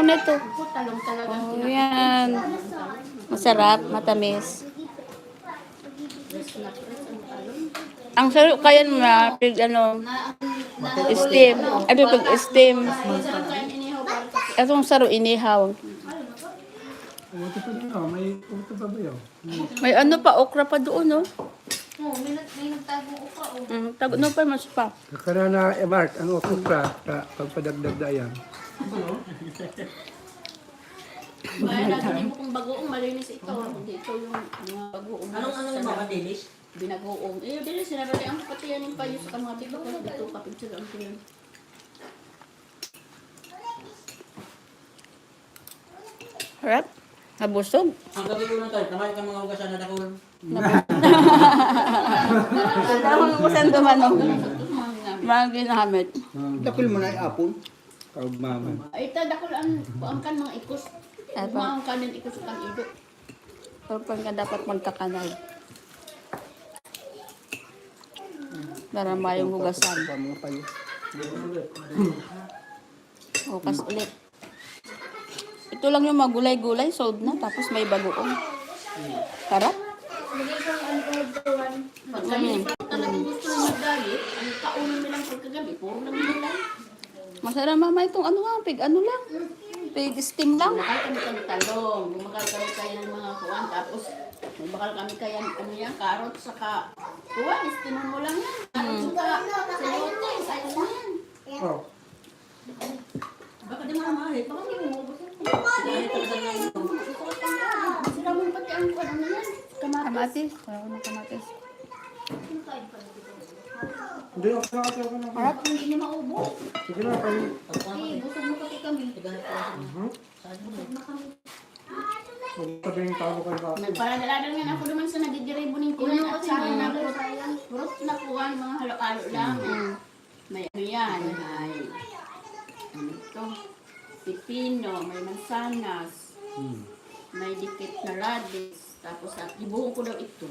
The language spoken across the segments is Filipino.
nito. Talong talaga. Oh, yan. Masarap, matamis. Ang sarap kaya na pig ano, steam. Ay, pig steam. Itong saro inihaw. Uto pa din, oh. May uto pa ba yun? May ano pa, okra pa doon, no? Oo, may nagtagong uka. Tago no pa, mas pa. Kakara na, Mark, ang okra, pagpadagdag na yan. Kaya naging kung bagoong malinis ito. Dito yung mga bagoong. Anong mga dilis? Binagoong. Eh, dili sinabali ang pati yan yung payo sa mga dito. Dito kapitsa ang tiyan. Harap. Nabusog. Ang gabi ko na tayo, kamay ka mga ugasan na dakol. Ang kusan dumanong. Mga ginamit. Dakil mo na iapon. Kaugmaman. Ay, ito dakol ang kan mga ikos. Mga kanin ikos kan ido. Pagpag ka dapat magkakanal. Para mayong hugasan. Mga payo. Hugas ulit. Ito lang yung magulay-gulay, sold na. Tapos may bagoong. Sarap. Pag kami talagang gusto na mag-diet, ang kaunin nilang pagkagabi, puro lang nila. Masarap mama itong ano nga, pig ano lang. Pig steam lang. Bumakal kami kami talong, bumakal kami kaya ng mga kuwan, tapos may bakal kami kaya ano yan, karot, saka kuwan, istinon mo lang yan. Karot, saka sayote, sayang mo yan. Oh. Baka di mo namahit, baka di mo mabos yan. Sila mo pati ang kuwan, ano yan, kamatis. Kamatis. Wala ko ng kamatis. Hindi ako nakatawa ko na. Harap, hindi niya maubos. Sige na, kayo. Eh, busog mo pati kami. Sabi yung tao ko kayo. Nagparagaladan nga ako naman sa nagdidirebunin ko yan at sa akin na purot na kuwan, mga halo-halo lang. May ano yan, may ano ito, pipino, may mansanas, may dikit na radish, tapos ibuhon ko daw ito.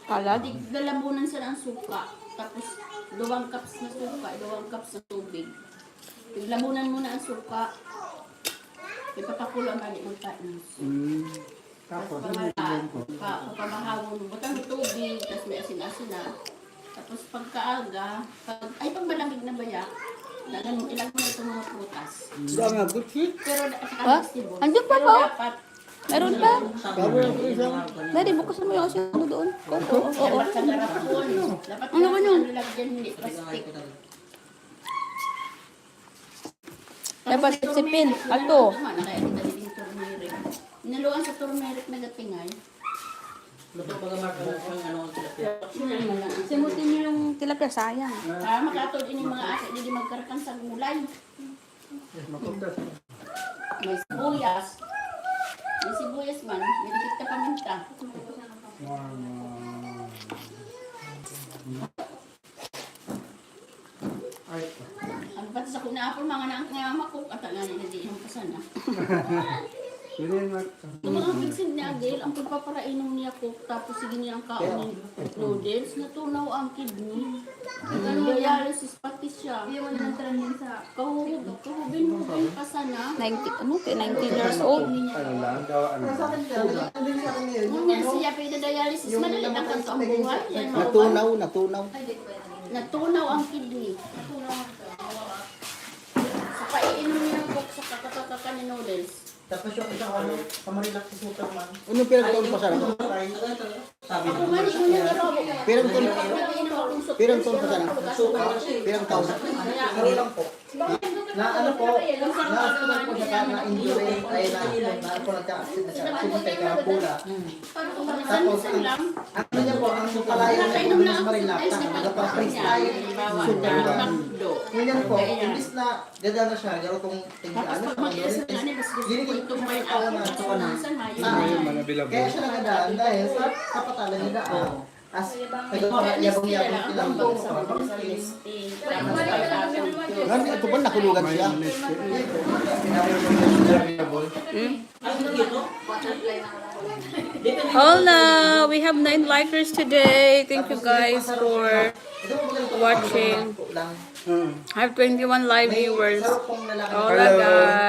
Kalat. Lalabunan sa ng suka, tapos 2 cups na suka, 2 cups na tubig. Labunan muna ang suka, ipapakulo ang balik ng tains. Tapos, Pagkamahawon mo, butang ng tubig, tapos may asin-asin na. Tapos pagkaaga, ay pag malamig na baya, ilag mo na itong mga prutas. Saan nga, good shit. Pero Ha? Andiyan pa pero po? dapat, Meron pa? Sabi ng isa. Daddy, bukasan mo yung asin ano doon. Oo. dapat sa garapon. Dapat Ano ba yun? lagyan, hindi plastic. Dapat sipsipin. Ato. Kaya kita din turmeric. Naluan sa turmeric na gatingay. Luto baga Mark, ano ang tilapia. Simutin niyo yung tilapia, sayang. Para makatod ini mga asa, hindi magkarakan sa gulay. mapuntas. May sibuyas. May sibuyas man, may dikit ka paminta. Ay, Ang pati sa kunapol, mga naang ngamakok at nga niladiin mo kasana. yun yung Mark. Yung mga bigsin niya, Adel, ang pagpaparainom niya ko, tapos sige niya ang kaon ng noodles, natunaw ang kidney. Dialysis pati siya. Hindi mo naman trending sa kahubin pa sana. 90, ano? 19 years old. Ano lang, gawa ano. Nung yan siya dialysis, madali ang kanto ang buhay. Yan, Natunaw, natunaw. natunaw ang kidney. Sa paiinom niya ang coke sa kakakaka ni noodles. Tapos yung isang ano, kamarelak si Superman. Anong pinagtaon pa sana? Sabi Ako man, ikaw niya garobo. Pirang taon, Nag-iinom akong soup. pirang taon pa sana? Pirang taon. Ano lang po. Na ano po, na po siya na injury ay na po nagka-accident sa Karapula. Tapos, lang. Ano niya po, ang palayo niya po ng Marilak, nagpa-freestyle. McDo. Ganyan po, imbis na gagana siya, garo kong tinggaan. Tapos pag mag-iisa na niya, mas gusto ko itong may ako. Mga bilab. Kaya siya nagadaan dahil sa kapatalan niya daan. As yabang-yabang ilang po. Ngayon, ito ba nakulugan siya? Hola! We have 9 likers today. Thank you guys for watching. I have 21 live viewers. Hola guys!